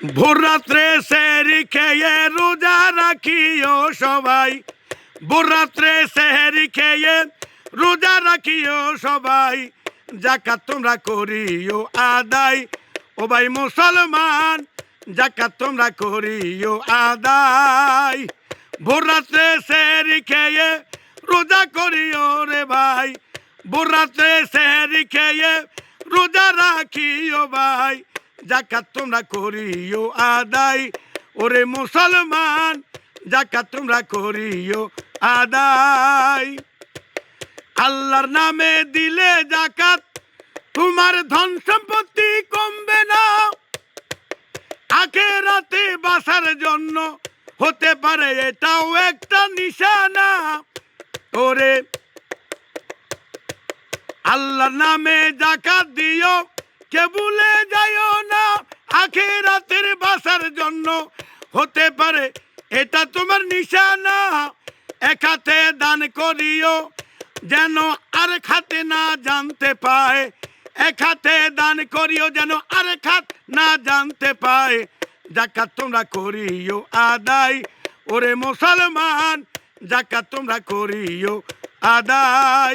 ভোর রাত্রে সেহরি খেয়ে রোজা রাখিও সবাই, ভোর রাত্রে সেহরি খেয়ে রোজা রাখিও সবাই, যাকাত তোমরা করিও আদায়। ও ভাই মুসলমান, যাকাত তোমরা করিও আদায়। ভোর রাত্রে সেহরি খেয়ে রোজা করিও রে ভাই, ভোর রাত্রে সেহরি খেয়ে রোজা রাখিও ভাই, যাকাত তোমরা করিও আদায়। ওরে মুসলমান, যাকাত তোমরা করিও আদায়। আল্লাহর নামে দিলে যাকাত তোমার ধন সম্পত্তি কমবে না, আখিরাতে বাঁচার জন্য হতে পারে এটাও একটা নিশানা। ওরে আল্লাহর নামে যাকাত দিও, কে ভুলে যাইও না, আখিরাতের বাঁচার জন্য হতে পারে এটা তোমার নিশানা। এক হাতে দান করিও যেন আর খাতে না জানতে পায়, এক হাতে দান করিও যেন আর খাত না জানতে পায়, যাকাত তোমরা করিও আদায়। ওরে মুসলমান, যাকাত তোমরা করিও আদায়।